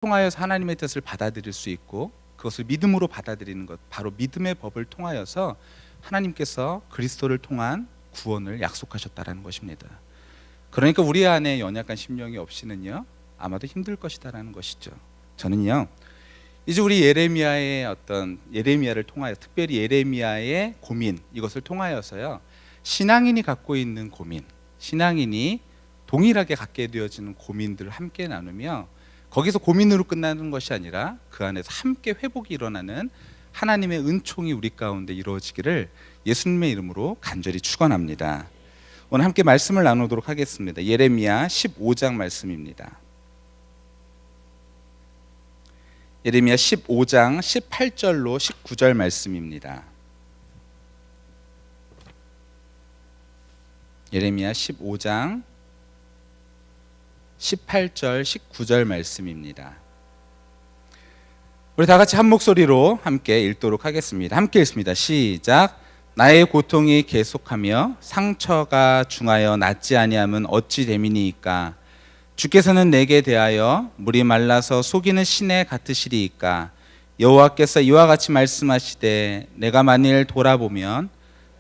통하여서 하나님의 뜻을 받아들일 수 있고 그것을 믿음으로 받아들이는 것, 바로 믿음의 법을 통하여서 하나님께서 그리스도를 통한 구원을 약속하셨다라는 것입니다. 그러니까 우리 안에 연약한 심령이 없이는요 아마도 힘들 것이다라는 것이죠. 저는요 이제 우리 예레미야를 통하여, 특별히 예레미야의 고민, 이것을 통하여서요 신앙인이 갖고 있는 고민, 신앙인이 동일하게 갖게 되어지는 고민들을 함께 나누며 거기서 고민으로 끝나는 것이 아니라 그 안에서 함께 회복이 일어나는 하나님의 은총이 우리 가운데 이루어지기를 예수님의 이름으로 간절히 축원합니다. 오늘 함께 말씀을 나누도록 하겠습니다. 예레미야 15장 말씀입니다. 예레미야 15장 18절로 19절 말씀입니다. 예레미야 15장 18절 19절 말씀입니다. 우리 다 같이 한 목소리로 함께 읽도록 하겠습니다. 함께 읽습니다. 시작. 나의 고통이 계속하며 상처가 중하여 낫지 아니하면 어찌 됨이니이까. 주께서는 내게 대하여 물이 말라서 속이는 시내 같으시리이까. 여호와께서 이와 같이 말씀하시되 내가 만일 돌아보면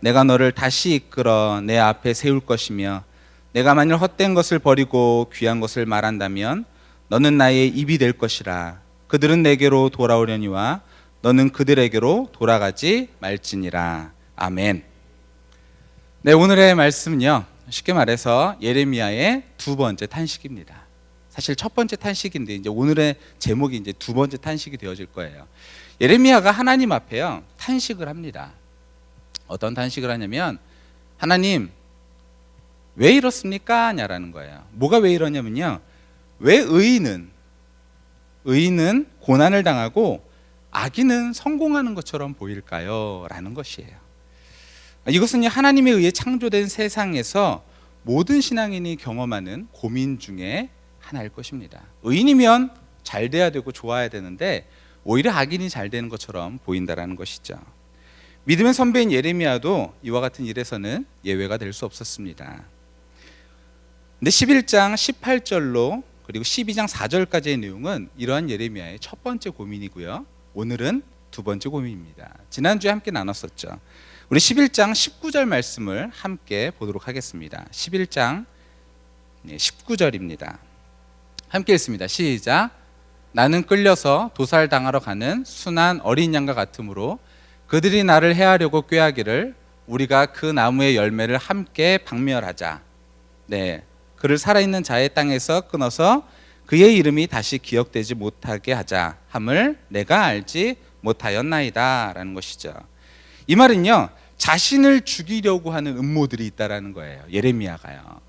내가 너를 다시 이끌어 내 앞에 세울 것이며 내가 만일 헛된 것을 버리고 귀한 것을 말한다면 너는 나의 입이 될 것이라. 그들은 내게로 돌아오려니와 너는 그들에게로 돌아가지 말지니라. 아멘. 네, 오늘의 말씀은요 쉽게 말해서 예레미야의 두 번째 탄식입니다. 사실 첫 번째 탄식인데 이제 오늘의 제목이 이제 두 번째 탄식이 되어질 거예요. 예레미야가 하나님 앞에요 탄식을 합니다. 어떤 탄식을 하냐면 하나님 왜 이렇습니까? 냐라는 거예요. 뭐가 왜 이러냐면요 왜 의인은 고난을 당하고 악인은 성공하는 것처럼 보일까요? 라는 것이에요. 이것은 하나님에 의해 창조된 세상에서 모든 신앙인이 경험하는 고민 중에 하나일 것입니다. 의인이면 잘 돼야 되고 좋아야 되는데 오히려 악인이 잘 되는 것처럼 보인다라는 것이죠. 믿음의 선배인 예레미야도 이와 같은 일에서는 예외가 될 수 없었습니다. 근데 11장 18절로 그리고 12장 4절까지의 내용은 이러한 예레미야의 첫 번째 고민이고요. 오늘은 두 번째 고민입니다. 지난주에 함께 나눴었죠. 우리 11장 19절 말씀을 함께 보도록 하겠습니다. 11장 19절입니다. 함께 읽습니다. 시작. 나는 끌려서 도살당하러 가는 순한 어린 양과 같으므로 그들이 나를 해하려고 꾀하기를 우리가 그 나무의 열매를 함께 박멸하자. 네, 그를 살아있는 자의 땅에서 끊어서 그의 이름이 다시 기억되지 못하게 하자 함을 내가 알지 못하였나이다 라는 것이죠. 이 말은요 자신을 죽이려고 하는 음모들이 있다라는 거예요. 예레미야가요.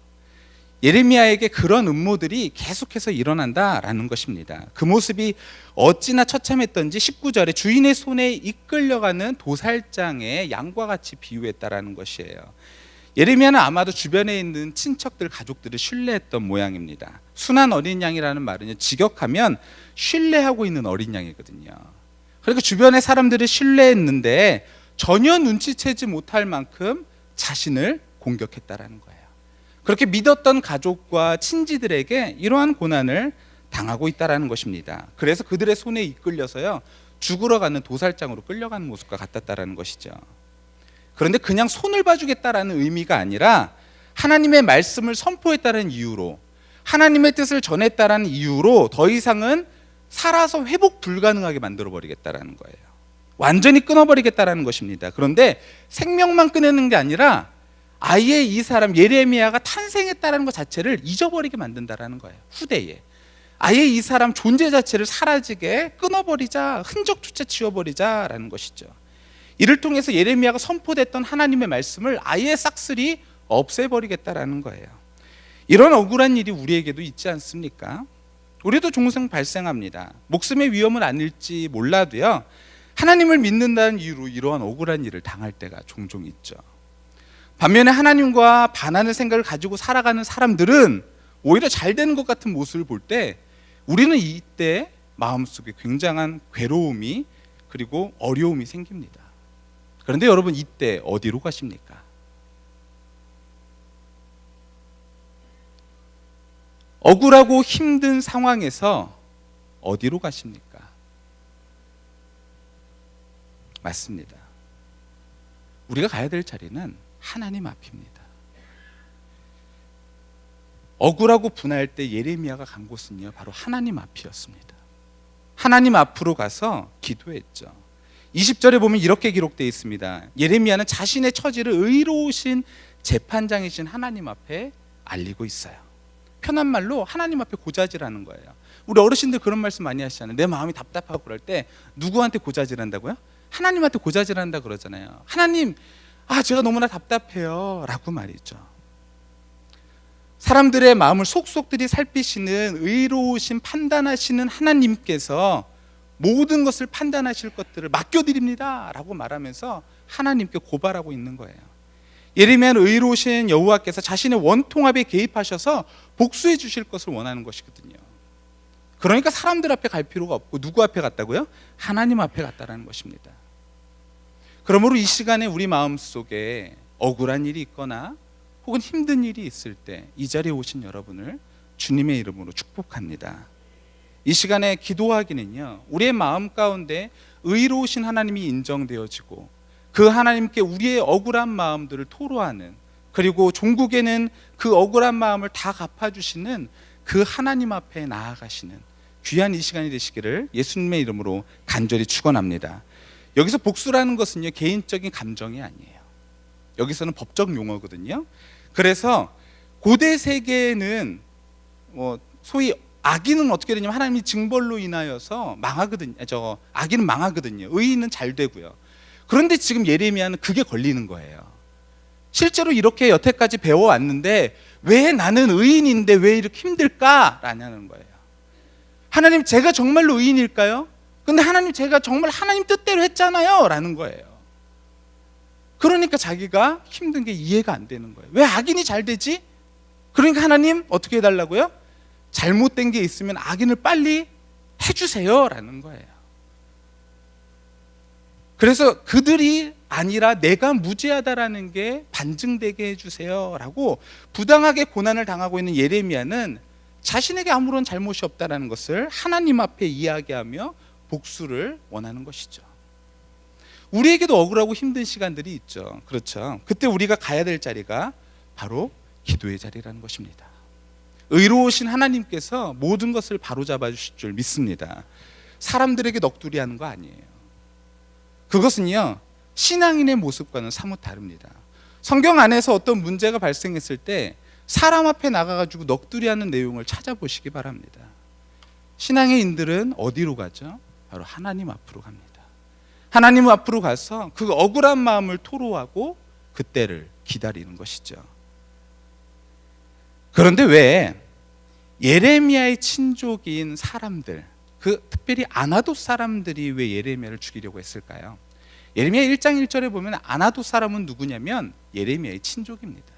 예레미야에게 그런 음모들이 계속해서 일어난다라는 것입니다. 그 모습이 어찌나 처참했던지 19절에 주인의 손에 이끌려가는 도살장의 양과 같이 비유했다라는 것이에요. 예레미야는 아마도 주변에 있는 친척들, 가족들을 신뢰했던 모양입니다. 순한 어린 양이라는 말은요 직역하면 신뢰하고 있는 어린 양이거든요. 그러니까 주변의 사람들을 신뢰했는데 전혀 눈치채지 못할 만큼 자신을 공격했다라는 거예요. 그렇게 믿었던 가족과 친지들에게 이러한 고난을 당하고 있다라는 것입니다. 그래서 그들의 손에 이끌려서요 죽으러 가는 도살장으로 끌려가는 모습과 같았다라는 것이죠. 그런데 그냥 손을 봐주겠다라는 의미가 아니라 하나님의 말씀을 선포했다는 이유로, 하나님의 뜻을 전했다라는 이유로 더 이상은 살아서 회복 불가능하게 만들어버리겠다라는 거예요. 완전히 끊어버리겠다라는 것입니다. 그런데 생명만 끊는 게 아니라 아예 이 사람 예레미야가 탄생했다는 것 자체를 잊어버리게 만든다라는 거예요. 후대에 아예 이 사람 존재 자체를 사라지게 끊어버리자, 흔적조차 지워버리자라는 것이죠. 이를 통해서 예레미야가 선포됐던 하나님의 말씀을 아예 싹쓸이 없애버리겠다라는 거예요. 이런 억울한 일이 우리에게도 있지 않습니까? 우리도 종종 발생합니다. 목숨의 위험은 아닐지 몰라도요 하나님을 믿는다는 이유로 이러한 억울한 일을 당할 때가 종종 있죠. 반면에 하나님과 반하는 생각을 가지고 살아가는 사람들은 오히려 잘 되는 것 같은 모습을 볼 때 우리는 이때 마음속에 굉장한 괴로움이 그리고 어려움이 생깁니다. 그런데 여러분 이때 어디로 가십니까? 억울하고 힘든 상황에서 어디로 가십니까? 맞습니다. 우리가 가야 될 자리는 하나님 앞입니다. 억울하고 분할 때 예레미야가 간 곳은요, 바로 하나님 앞이었습니다. 하나님 앞으로 가서 기도했죠. 20절에 보면 이렇게 기록되어 있습니다. 예레미야는 자신의 처지를 의로우신 재판장이신 하나님 앞에 알리고 있어요. 편한 말로 하나님 앞에 고자질하는 거예요. 우리 어르신들 그런 말씀 많이 하시잖아요. 내 마음이 답답하고 그럴 때 누구한테 고자질한다고요? 하나님한테 고자질한다 그러잖아요. 하나님, 제가 너무나 답답해요 라고 말이죠. 사람들의 마음을 속속들이 살피시는 의로우신 판단하시는 하나님께서 모든 것을 판단하실 것들을 맡겨드립니다 라고 말하면서 하나님께 고발하고 있는 거예요. 예레미야는 의로우신 여호와께서 자신의 원통합에 개입하셔서 복수해 주실 것을 원하는 것이거든요. 그러니까 사람들 앞에 갈 필요가 없고 누구 앞에 갔다고요? 하나님 앞에 갔다라는 것입니다. 그러므로 이 시간에 우리 마음속에 억울한 일이 있거나 혹은 힘든 일이 있을 때 이 자리에 오신 여러분을 주님의 이름으로 축복합니다. 이 시간에 기도하기는요, 우리의 마음 가운데 의로우신 하나님이 인정되어지고 그 하나님께 우리의 억울한 마음들을 토로하는, 그리고 종국에는 그 억울한 마음을 다 갚아주시는 그 하나님 앞에 나아가시는 귀한 이 시간이 되시기를 예수님의 이름으로 간절히 축원합니다. 여기서 복수라는 것은요, 개인적인 감정이 아니에요. 여기서는 법적 용어거든요. 그래서 고대 세계에는 소위 악인은 어떻게 되냐면 하나님이 징벌로 인하여서 망하거든요. 악인은 망하거든요. 의인은 잘 되고요. 그런데 지금 예레미야는 그게 걸리는 거예요. 실제로 이렇게 여태까지 배워왔는데 왜 나는 의인인데 왜 이렇게 힘들까라는 거예요. 하나님, 제가 정말로 의인일까요? 근데 하나님, 제가 정말 하나님 뜻대로 했잖아요 라는 거예요. 그러니까 자기가 힘든 게 이해가 안 되는 거예요. 왜 악인이 잘 되지? 그러니까 하나님 어떻게 해달라고요? 잘못된 게 있으면 악인을 빨리 해주세요 라는 거예요. 그래서 그들이 아니라 내가 무죄하다라는 게 반증되게 해주세요 라고 부당하게 고난을 당하고 있는 예레미야는 자신에게 아무런 잘못이 없다는 것을 하나님 앞에 이야기하며 복수를 원하는 것이죠. 우리에게도 억울하고 힘든 시간들이 있죠. 그렇죠. 그때 우리가 가야 될 자리가 바로 기도의 자리라는 것입니다. 의로우신 하나님께서 모든 것을 바로잡아 주실 줄 믿습니다. 사람들에게 넋두리하는 거 아니에요. 그것은요, 신앙인의 모습과는 사뭇 다릅니다. 성경 안에서 어떤 문제가 발생했을 때 사람 앞에 나가가지고 넋두리하는 내용을 찾아보시기 바랍니다. 신앙의 인들은 어디로 가죠? 바로 하나님 앞으로 갑니다. 하나님 앞으로 가서 그 억울한 마음을 토로하고 그때를 기다리는 것이죠. 그런데 왜 예레미야의 친족인 사람들, 특별히 아나돗 사람들이 왜 예레미야를 죽이려고 했을까요? 예레미야 1장 1절에 보면 아나돗 사람은 누구냐면 예레미야의 친족입니다.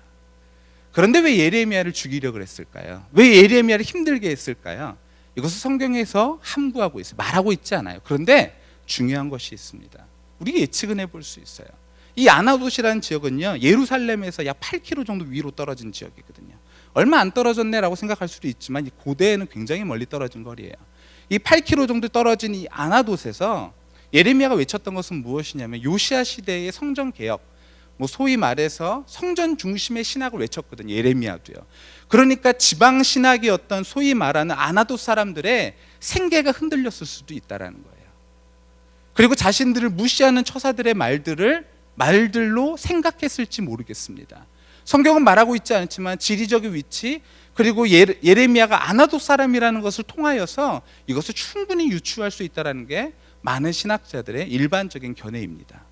그런데 왜 예레미야를 죽이려고 했을까요? 왜 예레미야를 힘들게 했을까요? 이것을 성경에서 함구하고 있어요. 말하고 있지 않아요. 그런데 중요한 것이 있습니다. 우리가 예측은 해볼 수 있어요. 이 아나돗이라는 지역은요, 예루살렘에서 약 8km 정도 위로 떨어진 지역이거든요. 얼마 안 떨어졌네라고 생각할 수도 있지만 고대에는 굉장히 멀리 떨어진 거리예요. 이 8km 정도 떨어진 이 아나돗에서 예레미야가 외쳤던 것은 무엇이냐면 요시야 시대의 성전 개혁, 소위 말해서 성전 중심의 신학을 외쳤거든요. 예레미야도요. 그러니까 지방 신학이었던 소위 말하는 아나돗 사람들의 생계가 흔들렸을 수도 있다라는 거예요. 그리고 자신들을 무시하는 처사들의 말들로 생각했을지 모르겠습니다. 성경은 말하고 있지 않지만 지리적인 위치, 그리고 예레미야가 아나돗 사람이라는 것을 통하여서 이것을 충분히 유추할 수 있다는 게 많은 신학자들의 일반적인 견해입니다.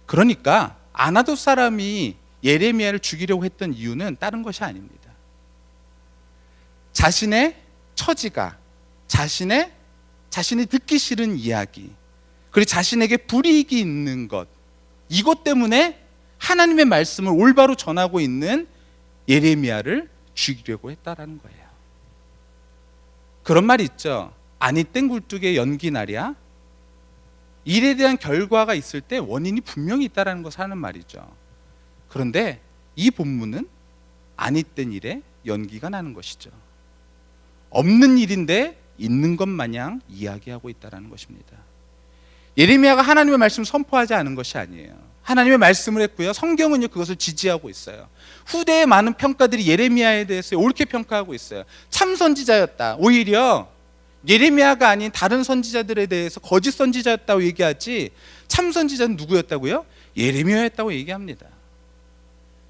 그러니까 아나돗 사람이 예레미야를 죽이려고 했던 이유는 다른 것이 아닙니다. 자신의 처지가, 자신이 듣기 싫은 이야기, 그리고 자신에게 불이익이 있는 것, 이것 때문에 하나님의 말씀을 올바로 전하고 있는 예레미야를 죽이려고 했다라는 거예요. 그런 말이 있죠. 아니 땐 굴뚝에 연기 나랴. 일에 대한 결과가 있을 때 원인이 분명히 있다는 것을 하는 말이죠. 그런데 이 본문은 아니 땐 일에 연기가 나는 것이죠. 없는 일인데 있는 것 마냥 이야기하고 있다는 것입니다. 예레미야가 하나님의 말씀을 선포하지 않은 것이 아니에요. 하나님의 말씀을 했고요. 성경은요 그것을 지지하고 있어요. 후대의 많은 평가들이 예레미야에 대해서 옳게 평가하고 있어요. 참 선지자였다. 오히려 예레미야가 아닌 다른 선지자들에 대해서 거짓 선지자였다고 얘기하지, 참 선지자는 누구였다고요? 예레미야였다고 얘기합니다.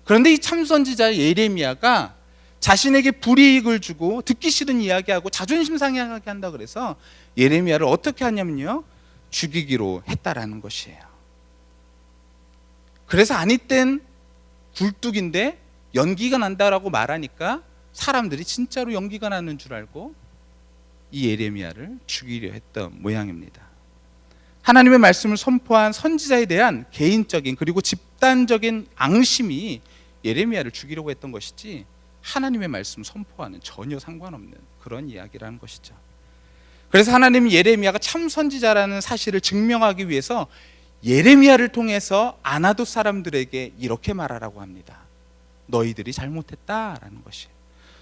그런데 이 참 선지자 예레미야가 자신에게 불이익을 주고 듣기 싫은 이야기하고 자존심 상하게 한다 그래서 예레미야를 어떻게 하냐면요, 죽이기로 했다라는 것이에요. 그래서 아니 땐 굴뚝인데 연기가 난다라고 말하니까 사람들이 진짜로 연기가 나는 줄 알고 이 예레미야를 죽이려 했던 모양입니다. 하나님의 말씀을 선포한 선지자에 대한 개인적인 그리고 집단적인 앙심이 예레미야를 죽이려고 했던 것이지, 하나님의 말씀 선포와는 전혀 상관없는 그런 이야기라는 것이죠. 그래서 하나님은 예레미야가 참 선지자라는 사실을 증명하기 위해서 예레미야를 통해서 아나돗 사람들에게 이렇게 말하라고 합니다. 너희들이 잘못했다라는 것이에요.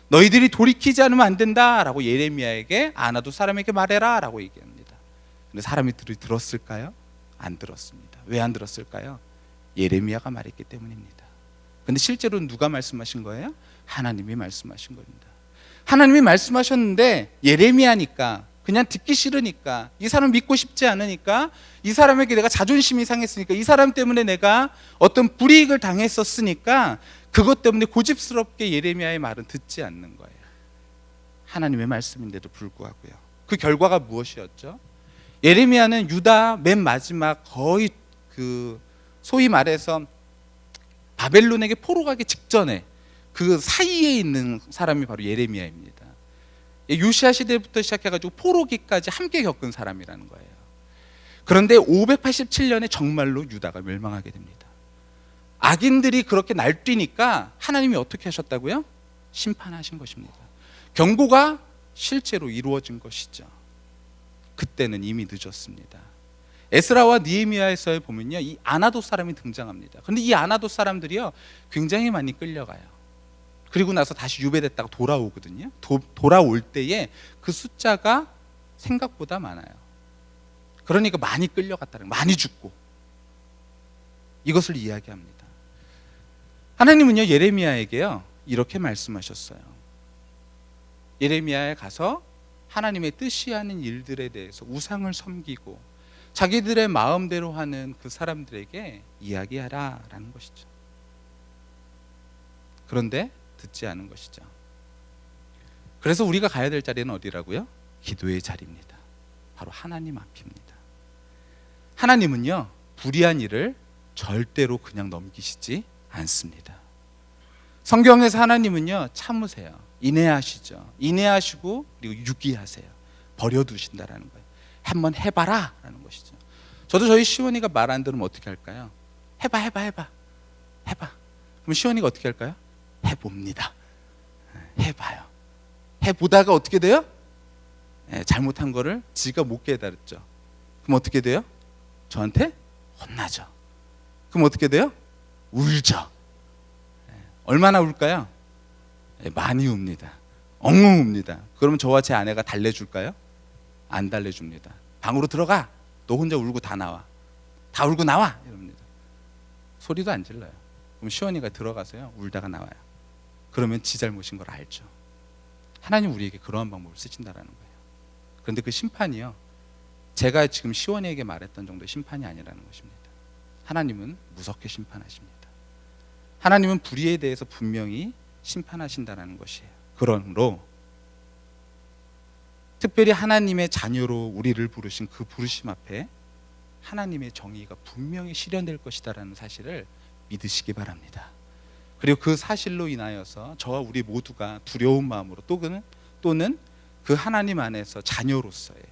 너희들이 돌이키지 않으면 안 된다라고 예레미야에게, 아나돗 사람에게 말해라라고 얘기합니다. 근데 사람들이 들었을까요? 안 들었습니다. 왜 안 들었을까요? 예레미야가 말했기 때문입니다. 근데 실제로는 누가 말씀하신 거예요? 하나님이 말씀하신 겁니다. 하나님이 말씀하셨는데 예레미야니까, 그냥 듣기 싫으니까, 이 사람 믿고 싶지 않으니까, 이 사람에게 내가 자존심이 상했으니까, 이 사람 때문에 내가 어떤 불이익을 당했었으니까 그것 때문에 고집스럽게 예레미야의 말은 듣지 않는 거예요. 하나님의 말씀인데도 불구하고요. 그 결과가 무엇이었죠? 예레미야는 유다 맨 마지막 거의 소위 말해서 바벨론에게 포로 가기 직전에 그 사이에 있는 사람이 바로 예레미야입니다. 요시야 시대부터 시작해가지고 포로기까지 함께 겪은 사람이라는 거예요. 그런데 587년에 정말로 유다가 멸망하게 됩니다. 악인들이 그렇게 날뛰니까 하나님이 어떻게 하셨다고요? 심판하신 것입니다. 경고가 실제로 이루어진 것이죠. 그때는 이미 늦었습니다. 에스라와 느헤미야에서 보면요, 이 아나돗 사람이 등장합니다. 그런데 이 아나돗 사람들이요 굉장히 많이 끌려가요. 그리고 나서 다시 유배됐다가 돌아오거든요. 돌아올 때에 그 숫자가 생각보다 많아요. 그러니까 많이 끌려갔다는, 많이 죽고, 이것을 이야기합니다. 하나님은요 예레미야에게요 이렇게 말씀하셨어요. 예레미야에 가서 하나님의 뜻이 하는 일들에 대해서 우상을 섬기고 자기들의 마음대로 하는 그 사람들에게 이야기하라라는 것이죠. 그런데 듣지 않은 것이죠. 그래서 우리가 가야 될 자리는 어디라고요? 기도의 자리입니다. 바로 하나님 앞입니다. 하나님은요 불의한 일을 절대로 그냥 넘기시지 않습니다. 성경에서 하나님은요 참으세요. 인내하시죠. 인내하시고 그리고 유기하세요. 버려두신다라는 거예요. 한번 해봐라 라는 것이죠. 저도 저희 시원이가 말 안 들으면 어떻게 할까요? 해봐. 그럼 시원이가 어떻게 할까요? 해봅니다. 해봐요. 해보다가 어떻게 돼요? 잘못한 거를 지가 못 깨달았죠. 그럼 어떻게 돼요? 저한테 혼나죠. 그럼 어떻게 돼요? 울죠. 얼마나 울까요? 많이 웁니다. 엉엉 웁니다. 그러면 저와 제 아내가 달래줄까요? 안 달래줍니다. 방으로 들어가. 너 혼자 울고 다 나와. 다 울고 나와. 이럽니다. 소리도 안 질러요. 그럼 시원이가 들어가서요 울다가 나와요. 그러면 지 잘못인 걸 알죠. 하나님 우리에게 그러한 방법을 쓰신다라는 거예요. 그런데 그 심판이요 제가 지금 시원이에게 말했던 정도의 심판이 아니라는 것입니다. 하나님은 무섭게 심판하십니다. 하나님은 불의에 대해서 분명히 심판하신다는 것이에요. 그러므로 특별히 하나님의 자녀로 우리를 부르신 그 부르심 앞에 하나님의 정의가 분명히 실현될 것이다라는 사실을 믿으시기 바랍니다. 그리고 그 사실로 인하여서 저와 우리 모두가 두려운 마음으로 또는 그 하나님 안에서 자녀로서의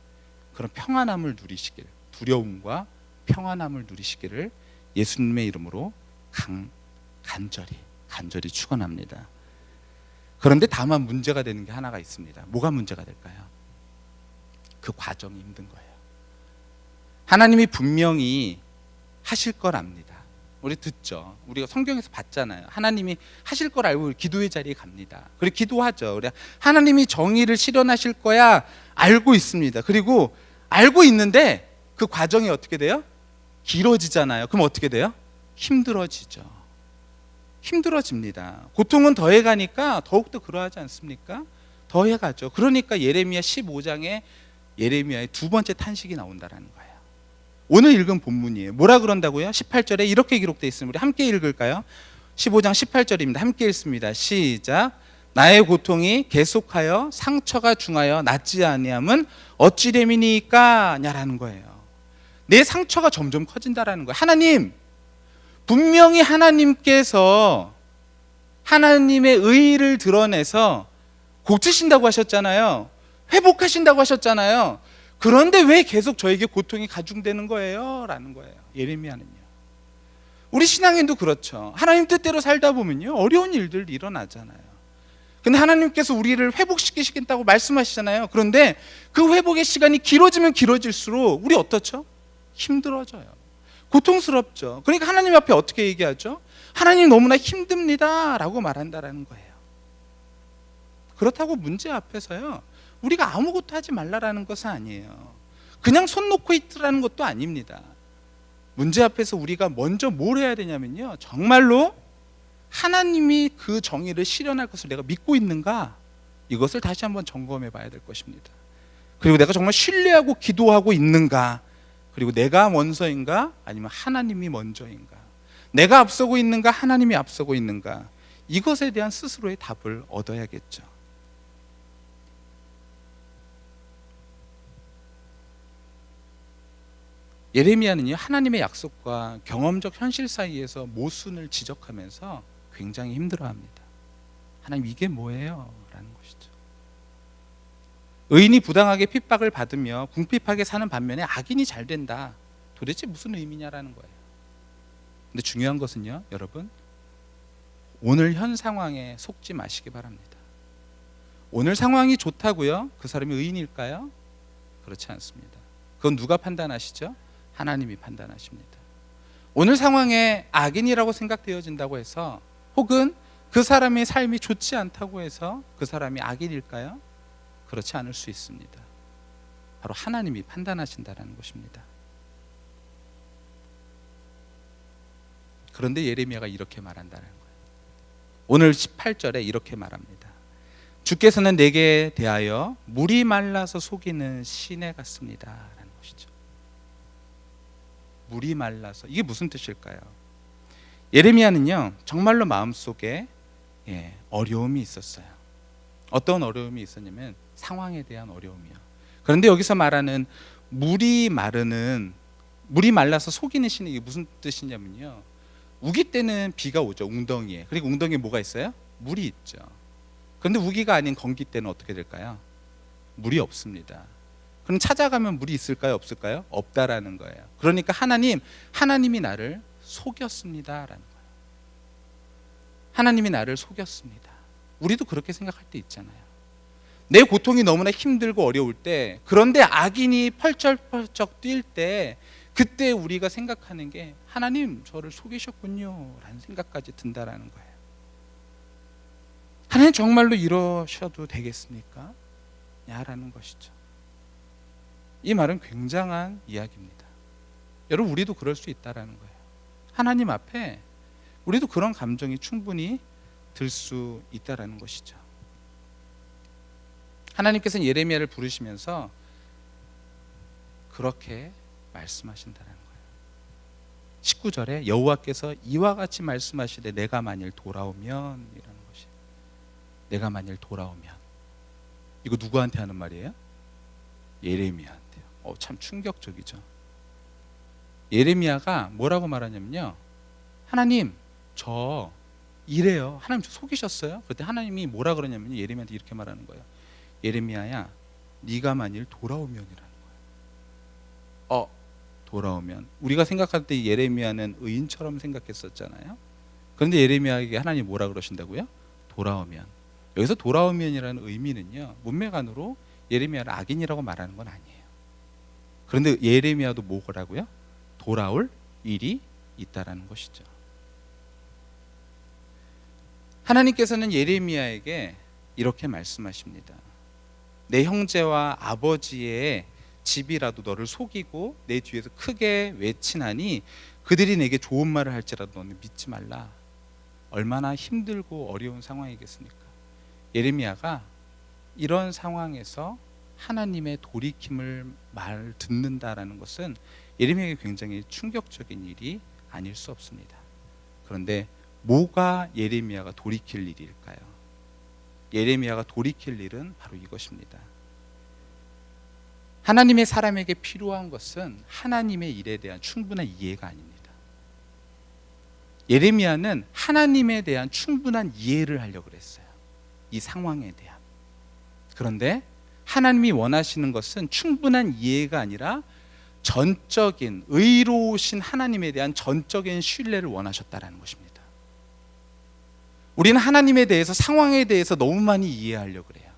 그런 평안함을 누리시길, 두려움과 평안함을 누리시기를 예수님의 이름으로 간절히 축원합니다. 그런데 다만 문제가 되는 게 하나가 있습니다. 뭐가 문제가 될까요? 그 과정이 힘든 거예요. 하나님이 분명히 하실 걸 압니다. 우리 듣죠. 우리가 성경에서 봤잖아요. 하나님이 하실 걸 알고 기도의 자리에 갑니다. 그리고 기도하죠. 우리 하나님이 정의를 실현하실 거야 알고 있습니다. 그리고 알고 있는데 그 과정이 어떻게 돼요? 길어지잖아요. 그럼 어떻게 돼요? 힘들어지죠. 힘들어집니다. 고통은 더해가니까 더욱더 그러하지 않습니까? 더해가죠. 그러니까 예레미야 15장에 예레미야의 두 번째 탄식이 나온다라는 거예요. 오늘 읽은 본문이에요. 뭐라 그런다고요? 18절에 이렇게 기록되어 있습니다. 우리 함께 읽을까요? 15장 18절입니다. 함께 읽습니다. 시작. 나의 고통이 계속하여 상처가 중하여 낫지 아니함은 어찌 됨이니까 냐라는 거예요. 내 상처가 점점 커진다라는 거예요. 하나님, 분명히 하나님께서 하나님의 의의를 드러내서 고치신다고 하셨잖아요. 회복하신다고 하셨잖아요. 그런데 왜 계속 저에게 고통이 가중되는 거예요? 라는 거예요. 예레미야는요. 우리 신앙인도 그렇죠. 하나님 뜻대로 살다 보면요, 어려운 일들 일어나잖아요. 근데 하나님께서 우리를 회복시키시겠다고 말씀하시잖아요. 그런데 그 회복의 시간이 길어지면 길어질수록 우리 어떻죠? 힘들어져요. 고통스럽죠. 그러니까 하나님 앞에 어떻게 얘기하죠? 하나님 너무나 힘듭니다 라고 말한다라는 거예요. 그렇다고 문제 앞에서요, 우리가 아무것도 하지 말라라는 것은 아니에요. 그냥 손 놓고 있으라는 것도 아닙니다. 문제 앞에서 우리가 먼저 뭘 해야 되냐면요, 정말로 하나님이 그 정의를 실현할 것을 내가 믿고 있는가, 이것을 다시 한번 점검해 봐야 될 것입니다. 그리고 내가 정말 신뢰하고 기도하고 있는가, 그리고 내가 먼저인가 아니면 하나님이 먼저인가, 내가 앞서고 있는가 하나님이 앞서고 있는가, 이것에 대한 스스로의 답을 얻어야겠죠. 예레미야는요, 하나님의 약속과 경험적 현실 사이에서 모순을 지적하면서 굉장히 힘들어합니다. 하나님, 이게 뭐예요? 라는 것이죠. 의인이 부당하게 핍박을 받으며 궁핍하게 사는 반면에 악인이 잘 된다, 도대체 무슨 의미냐라는 거예요. 근데 중요한 것은요, 여러분, 오늘 현 상황에 속지 마시기 바랍니다. 오늘 상황이 좋다고요 그 사람이 의인일까요? 그렇지 않습니다. 그건 누가 판단하시죠? 하나님이 판단하십니다. 오늘 상황에 악인이라고 생각되어진다고 해서, 혹은 그 사람의 삶이 좋지 않다고 해서 그 사람이 악인일까요? 그렇지 않을 수 있습니다. 바로 하나님이 판단하신다는 것입니다. 그런데 예레미야가 이렇게 말한다는 거예요. 오늘 18절에 이렇게 말합니다. 주께서는 내게 대하여 물이 말라서 속이는 시내 같습니다 라는 것이죠. 물이 말라서, 이게 무슨 뜻일까요? 예레미야는요, 정말로 마음속에 어려움이 있었어요. 어떤 어려움이 있었냐면 상황에 대한 어려움이요. 그런데 여기서 말하는 물이 말라서 속이는 시내, 이게 무슨 뜻이냐면요, 우기 때는 비가 오죠, 웅덩이에. 그리고 웅덩이에 뭐가 있어요? 물이 있죠. 그런데 우기가 아닌 건기 때는 어떻게 될까요? 물이 없습니다. 그럼 찾아가면 물이 있을까요? 없을까요? 없다라는 거예요. 그러니까 하나님이 나를 속였습니다라는 거예요. 하나님이 나를 속였습니다. 우리도 그렇게 생각할 때 있잖아요. 내 고통이 너무나 힘들고 어려울 때, 그런데 악인이 펄쩍펄쩍 뛸 때, 그때 우리가 생각하는 게 하나님 저를 속이셨군요 라는 생각까지 든다라는 거예요. 하나님 정말로 이러셔도 되겠습니까? 라는 것이죠. 이 말은 굉장한 이야기입니다. 여러분, 우리도 그럴 수 있다라는 거예요. 하나님 앞에 우리도 그런 감정이 충분히 들 수 있다라는 것이죠. 하나님께서는 예레미야를 부르시면서 그렇게 말씀하신다는 거예요. 19절에 여호와께서 이와 같이 말씀하시되 내가 만일 돌아오면, 이라는 것이, 내가 만일 돌아오면, 이거 누구한테 하는 말이에요? 예레미야한테요. 참 충격적이죠. 예레미야가 뭐라고 말하냐면요, 하나님 저 이래요. 하나님 저 속이셨어요? 그때 하나님이 뭐라 그러냐면요, 예레미야한테 이렇게 말하는 거예요. 예레미야야, 네가 만일 돌아오면이라는 거예요. 돌아오면, 우리가 생각할 때 예레미야는 의인처럼 생각했었잖아요. 그런데 예레미야에게 하나님이 뭐라 그러신다고요? 돌아오면. 여기서 돌아오면이라는 의미는요, 문맥안으로 예레미야를 악인이라고 말하는 건 아니에요. 그런데 예레미야도 뭐라고요? 돌아올 일이 있다라는 것이죠. 하나님께서는 예레미야에게 이렇게 말씀하십니다. 내 형제와 아버지의 집이라도 너를 속이고 내 뒤에서 크게 외치나니 그들이 내게 좋은 말을 할지라도 너는 믿지 말라. 얼마나 힘들고 어려운 상황이겠습니까? 예레미야가 이런 상황에서 하나님의 돌이킴을 말 듣는다라는 것은 예레미야에게 굉장히 충격적인 일이 아닐 수 없습니다. 그런데 뭐가 예레미야가 돌이킬 일일까요? 예레미야가 돌이킬 일은 바로 이것입니다. 하나님의 사람에게 필요한 것은 하나님의 일에 대한 충분한 이해가 아닙니다. 예레미야는 하나님에 대한 충분한 이해를 하려고 그랬어요. 이 상황에 대한. 그런데 하나님이 원하시는 것은 충분한 이해가 아니라 전적인 의로우신 하나님에 대한 전적인 신뢰를 원하셨다라는 것입니다. 우리는 하나님에 대해서, 상황에 대해서 너무 많이 이해하려고 그래요.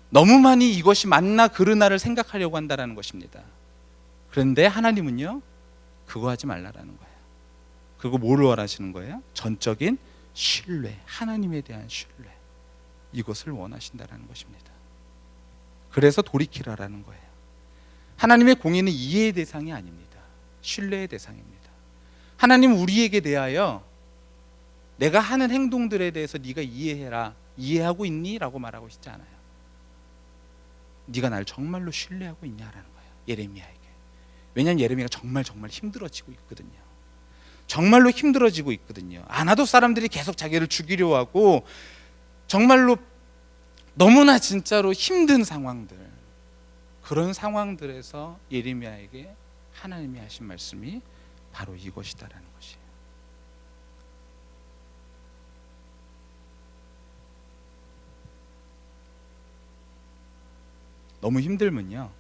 너무 많이 이것이 맞나 그르나를 생각하려고 한다는 것입니다. 그런데 하나님은요, 그거 하지 말라라는 거예요. 그리고 뭐를 원하시는 거예요? 전적인 신뢰, 하나님에 대한 신뢰, 이것을 원하신다는 것입니다. 그래서 돌이키라라는 거예요. 하나님의 공의는 이해의 대상이 아닙니다. 신뢰의 대상입니다. 하나님은 우리에게 대하여 내가 하는 행동들에 대해서 네가 이해해라, 이해하고 있니? 라고 말하고 싶지 않아요. 네가 나를 정말로 신뢰하고 있냐라는 거예요, 예레미야에게. 왜냐하면 예레미야가 정말 힘들어지고 있거든요. 정말로 힘들어지고 있거든요. 아나도 사람들이 계속 자기를 죽이려 하고 정말로 너무나 진짜로 힘든 상황들, 그런 상황들에서 예레미야에게 하나님이 하신 말씀이 바로 이것이다라는 것이에요. 너무 힘들면요,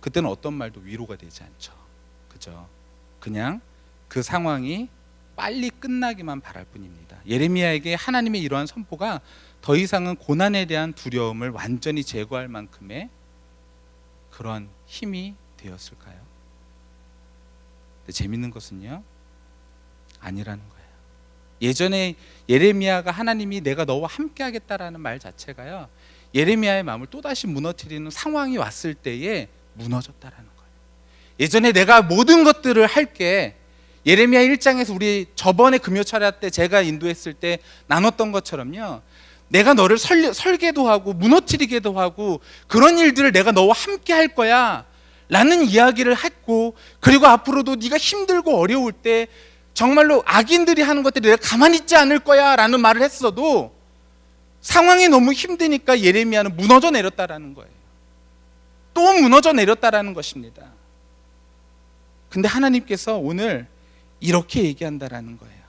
그때는 어떤 말도 위로가 되지 않죠. 그죠? 그냥 그 상황이 빨리 끝나기만 바랄 뿐입니다. 예레미야에게 하나님의 이러한 선포가 더 이상은 고난에 대한 두려움을 완전히 제거할 만큼의 그런 힘이 되었을까요? 근데 재밌는 것은요, 아니라는 거예요. 예전에 예레미야가 하나님이 내가 너와 함께 하겠다라는 말 자체가요, 예레미야의 마음을 또다시 무너뜨리는 상황이 왔을 때에 무너졌다라는 거예요. 예전에 내가 모든 것들을 할게, 예레미야 1장에서 우리 저번에 금요철야 때 제가 인도했을 때 나눴던 것처럼요, 내가 너를 설계도 하고 무너뜨리게도 하고 그런 일들을 내가 너와 함께 할 거야 라는 이야기를 했고, 그리고 앞으로도 네가 힘들고 어려울 때 정말로 악인들이 하는 것들이 내가 가만히 있지 않을 거야 라는 말을 했어도 상황이 너무 힘드니까 예레미야는 무너져 내렸다라는 거예요. 또 무너져 내렸다라는 것입니다. 근데 하나님께서 오늘 이렇게 얘기한다라는 거예요.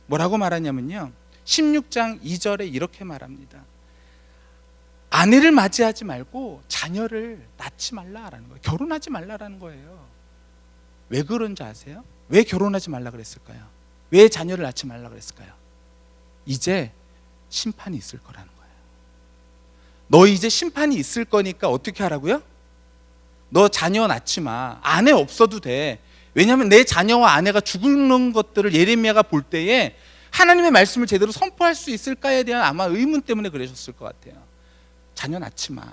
뭐라고 말하냐면요, 16장 2절에 이렇게 말합니다. 아내를 맞이하지 말고 자녀를 낳지 말라라는 거예요. 결혼하지 말라라는 거예요. 왜 그런지 아세요? 왜 결혼하지 말라 그랬을까요? 왜 자녀를 낳지 말라 그랬을까요? 이제 심판이 있을 거라는 거예요. 너 이제 심판이 있을 거니까 어떻게 하라고요? 너 자녀 낳지 마. 아내 없어도 돼. 왜냐하면 내 자녀와 아내가 죽는 것들을 예레미야가 볼 때에 하나님의 말씀을 제대로 선포할 수 있을까에 대한 아마 의문 때문에 그러셨을 것 같아요. 자녀 낳지 마.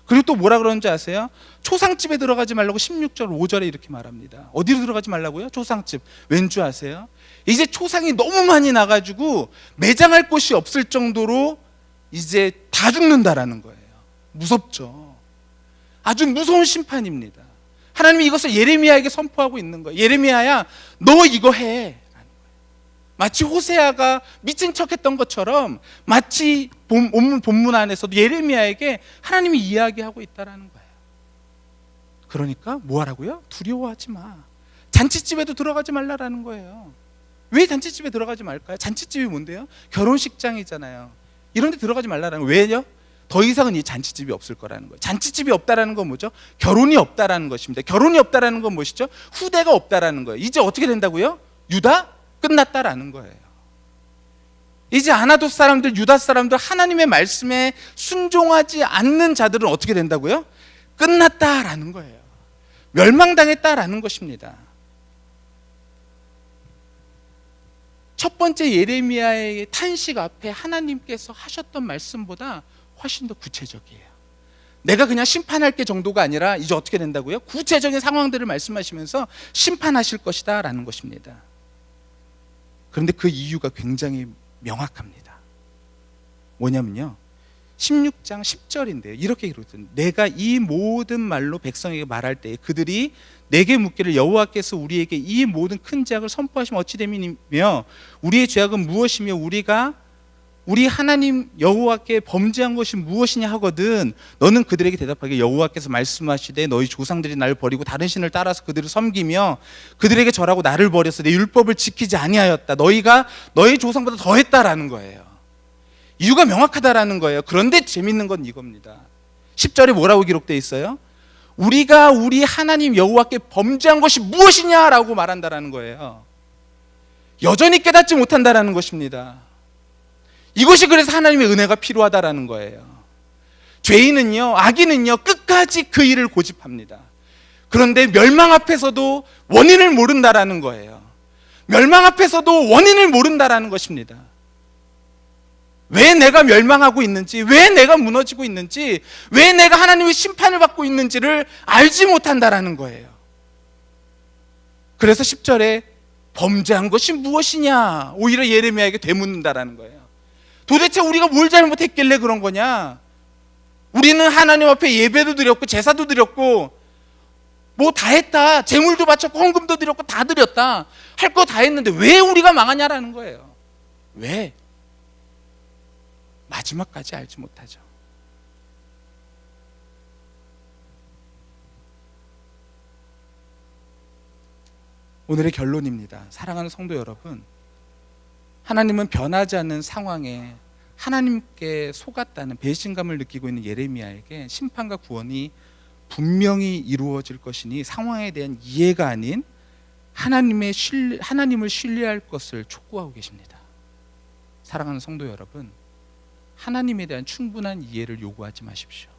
그리고 또 뭐라 그러는지 아세요? 초상집에 들어가지 말라고 16절 5절에 이렇게 말합니다. 어디로 들어가지 말라고요? 초상집. 왠지 아세요? 이제 초상이 너무 많이 나가지고 매장할 곳이 없을 정도로 이제 다 죽는다라는 거예요. 무섭죠. 아주 무서운 심판입니다. 하나님이 이것을 예레미야에게 선포하고 있는 거예요. 예레미야야, 너 이거 해. 마치 호세아가 미친 척했던 것처럼 마치 본문 안에서도 예레미야에게 하나님이 이야기하고 있다라는 거예요. 그러니까 뭐 하라고요? 두려워하지 마. 잔치집에도 들어가지 말라라는 거예요. 왜 잔치집에 들어가지 말까요? 잔치집이 뭔데요? 결혼식장이잖아요. 이런 데 들어가지 말라라는 거예요. 왜요? 더 이상은 이 잔치집이 없을 거라는 거예요. 잔치집이 없다라는 건 뭐죠? 결혼이 없다라는 것입니다. 결혼이 없다라는 건 무엇이죠? 후대가 없다라는 거예요. 이제 어떻게 된다고요? 유다? 끝났다라는 거예요. 이제 아나돗 사람들, 유다 사람들, 하나님의 말씀에 순종하지 않는 자들은 어떻게 된다고요? 끝났다라는 거예요. 멸망당했다라는 것입니다. 첫 번째 예레미야의 탄식 앞에 하나님께서 하셨던 말씀보다 훨씬 더 구체적이에요. 내가 그냥 심판할 게 정도가 아니라 이제 어떻게 된다고요? 구체적인 상황들을 말씀하시면서 심판하실 것이다 라는 것입니다. 그런데 그 이유가 굉장히 명확합니다. 뭐냐면요, 16장 10절인데요 이렇게 기록됩니다. 내가 이 모든 말로 백성에게 말할 때에 그들이 내게 묻기를 여호와께서 우리에게 이 모든 큰 죄악을 선포하시면 어찌 됨이며 우리의 죄악은 무엇이며 우리가 우리 하나님 여호와께 범죄한 것이 무엇이냐 하거든 너는 그들에게 대답하기를 여호와께서 말씀하시되 너희 조상들이 나를 버리고 다른 신을 따라서 그들을 섬기며 그들에게 절하고 나를 버려서 내 율법을 지키지 아니하였다. 너희가 너희 조상보다 더했다라는 거예요. 이유가 명확하다라는 거예요. 그런데 재밌는 건 이겁니다. 10절에 뭐라고 기록되어 있어요? 우리가 우리 하나님 여호와께 범죄한 것이 무엇이냐라고 말한다라는 거예요. 여전히 깨닫지 못한다라는 것입니다. 이것이 그래서 하나님의 은혜가 필요하다라는 거예요. 죄인은요, 악인은요 끝까지 그 일을 고집합니다. 그런데 멸망 앞에서도 원인을 모른다라는 거예요. 멸망 앞에서도 원인을 모른다라는 것입니다. 왜 내가 멸망하고 있는지, 왜 내가 무너지고 있는지, 왜 내가 하나님의 심판을 받고 있는지를 알지 못한다라는 거예요. 그래서 10절에 범죄한 것이 무엇이냐 오히려 예레미야에게 되묻는다라는 거예요. 도대체 우리가 뭘 잘못했길래 그런 거냐? 우리는 하나님 앞에 예배도 드렸고 제사도 드렸고 뭐 다 했다. 제물도 바쳤고 헌금도 드렸고 다 드렸다. 할 거 다 했는데 왜 우리가 망하냐라는 거예요. 왜? 마지막까지 알지 못하죠. 오늘의 결론입니다. 사랑하는 성도 여러분, 하나님은 변하지 않는 상황에 하나님께 속았다는 배신감을 느끼고 있는 예레미야에게 심판과 구원이 분명히 이루어질 것이니 상황에 대한 이해가 아닌 하나님을 신뢰할 것을 촉구하고 계십니다. 사랑하는 성도 여러분, 하나님에 대한 충분한 이해를 요구하지 마십시오.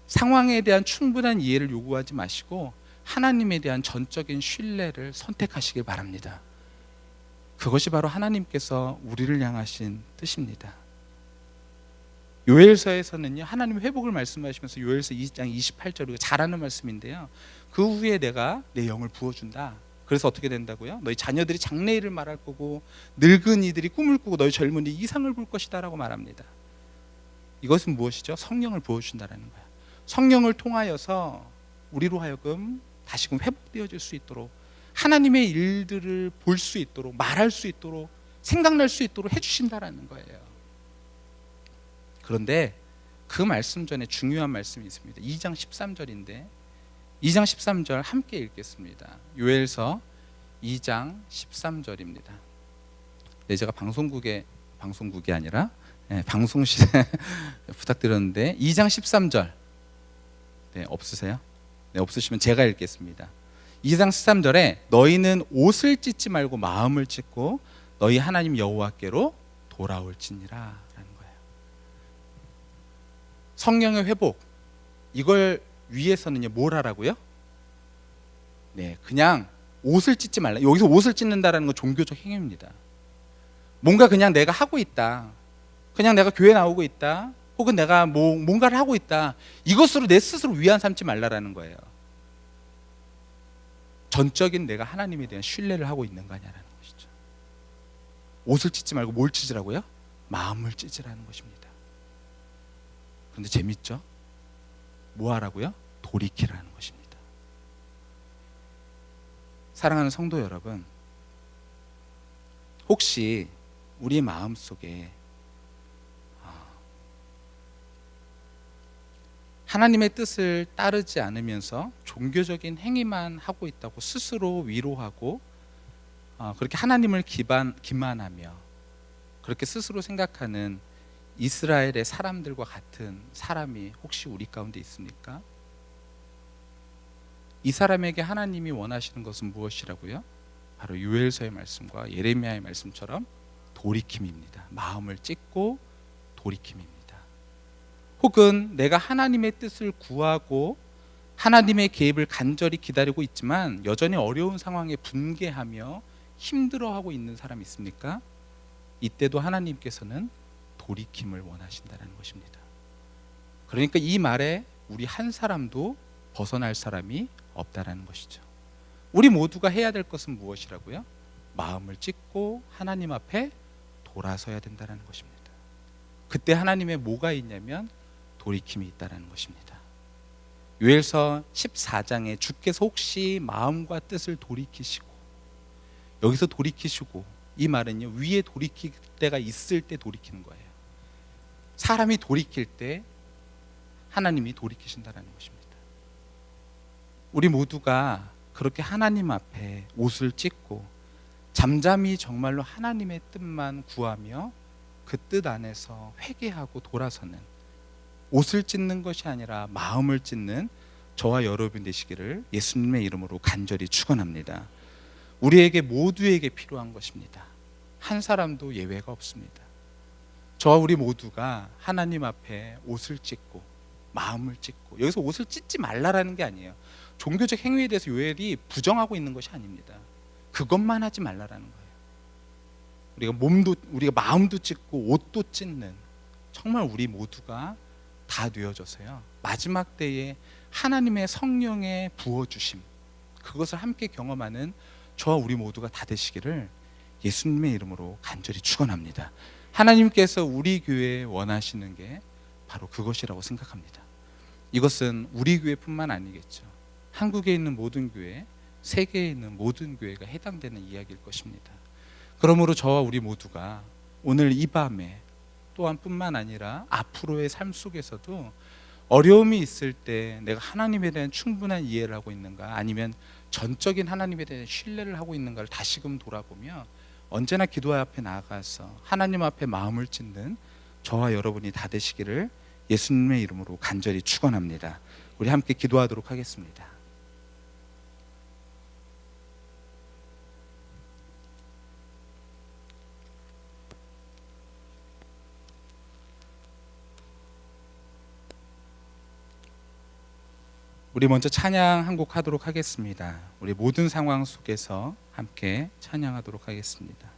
상황에 대한 충분한 이해를 요구하지 마시고 하나님에 대한 전적인 신뢰를 선택하시길 바랍니다. 그것이 바로 하나님께서 우리를 향하신 뜻입니다. 요엘서에서는요, 하나님 회복을 말씀하시면서 요엘서 2장 28절 잘하는 말씀인데요, 그 후에 내가 내 영을 부어준다. 그래서 어떻게 된다고요? 너희 자녀들이 장래일을 말할 거고 늙은이들이 꿈을 꾸고 너희 젊은이 이상을 볼 것이다 라고 말합니다. 이것은 무엇이죠? 성령을 부어준다는 거예요. 성령을 통하여서 우리로 하여금 다시금 회복되어질 수 있도록 하나님의 일들을 볼 수 있도록 말할 수 있도록 생각날 수 있도록 해주신다라는 거예요. 그런데 그 말씀 전에 중요한 말씀이 있습니다. 2장 13절인데 2장 13절 함께 읽겠습니다. 요엘서 2장 13절입니다. 네, 제가 방송국이 아니라 방송실에 부탁드렸는데 2장 13절 네, 없으세요? 네, 없으시면 제가 읽겠습니다. 2장 13절에 너희는 옷을 찢지 말고 마음을 찢고 너희 하나님 여호와께로 돌아올지니라 라는 거예요. 성령의 회복, 이걸 위해서는요 뭘 하라고요? 네, 그냥 옷을 찢지 말라. 여기서 옷을 찢는다라는 건 종교적 행위입니다. 뭔가 그냥 내가 하고 있다, 그냥 내가 교회 나오고 있다, 혹은 내가 뭔가를 하고 있다, 이것으로 내 스스로 위안 삼지 말라라는 거예요. 전적인 내가 하나님에 대한 신뢰를 하고 있는가냐라는 것이죠. 옷을 찢지 말고 뭘 찢으라고요? 마음을 찢으라는 것입니다. 그런데 재밌죠? 뭐 하라고요? 돌이키라는 것입니다. 사랑하는 성도 여러분, 혹시 우리 마음속에 하나님의 뜻을 따르지 않으면서 종교적인 행위만 하고 있다고 스스로 위로하고 그렇게 하나님을 기만하며 그렇게 스스로 생각하는 이스라엘의 사람들과 같은 사람이 혹시 우리 가운데 있습니까? 이 사람에게 하나님이 원하시는 것은 무엇이라고요? 바로 요엘서의 말씀과 예레미야의 말씀처럼 돌이킴입니다. 마음을 찢고 돌이킴입니다. 혹은 내가 하나님의 뜻을 구하고 하나님의 개입을 간절히 기다리고 있지만 여전히 어려운 상황에 분개하며 힘들어하고 있는 사람 있습니까? 이때도 하나님께서는 돌이킴을 원하신다는 것입니다. 그러니까 이 말에 우리 한 사람도 벗어날 사람이 없다라는 것이죠. 우리 모두가 해야 될 것은 무엇이라고요? 마음을 찢고 하나님 앞에 돌아서야 된다는 것입니다. 그때 하나님의 뭐가 있냐면 돌이킴이 있다는 것입니다. 요엘서 14장에 주께서 혹시 마음과 뜻을 돌이키시고, 여기서 돌이키시고 이 말은요, 위에 돌이킬 때가 있을 때 돌이키는 거예요. 사람이 돌이킬 때 하나님이 돌이키신다는 것입니다. 우리 모두가 그렇게 하나님 앞에 옷을 찢고 잠잠히 정말로 하나님의 뜻만 구하며 그 뜻 안에서 회개하고 돌아서는, 옷을 찢는 것이 아니라 마음을 찢는 저와 여러분 되시기를 예수님의 이름으로 간절히 축원합니다. 우리에게 모두에게 필요한 것입니다. 한 사람도 예외가 없습니다. 저와 우리 모두가 하나님 앞에 옷을 찢고 마음을 찢고, 여기서 옷을 찢지 말라라는 게 아니에요. 종교적 행위에 대해서 요엘이 부정하고 있는 것이 아닙니다. 그것만 하지 말라라는 거예요. 우리가 마음도 찢고 옷도 찢는, 정말 우리 모두가 다 되어져서요, 마지막 때에 하나님의 성령의 부어주심, 그것을 함께 경험하는 저와 우리 모두가 다 되시기를 예수님의 이름으로 간절히 축원합니다. 하나님께서 우리 교회에 원하시는 게 바로 그것이라고 생각합니다. 이것은 우리 교회뿐만 아니겠죠. 한국에 있는 모든 교회, 세계에 있는 모든 교회가 해당되는 이야기일 것입니다. 그러므로 저와 우리 모두가 오늘 이 밤에 또한 뿐만 아니라 앞으로의 삶 속에서도 어려움이 있을 때 내가 하나님에 대한 충분한 이해를 하고 있는가, 아니면 전적인 하나님에 대한 신뢰를 하고 있는가를 다시금 돌아보며 언제나 기도 앞에 나아가서 하나님 앞에 마음을 찢는 저와 여러분이 다 되시기를 예수님의 이름으로 간절히 축원합니다. 우리 함께 기도하도록 하겠습니다. 우리 먼저 찬양 한 곡 하도록 하겠습니다. 우리 모든 상황 속에서 함께 찬양하도록 하겠습니다.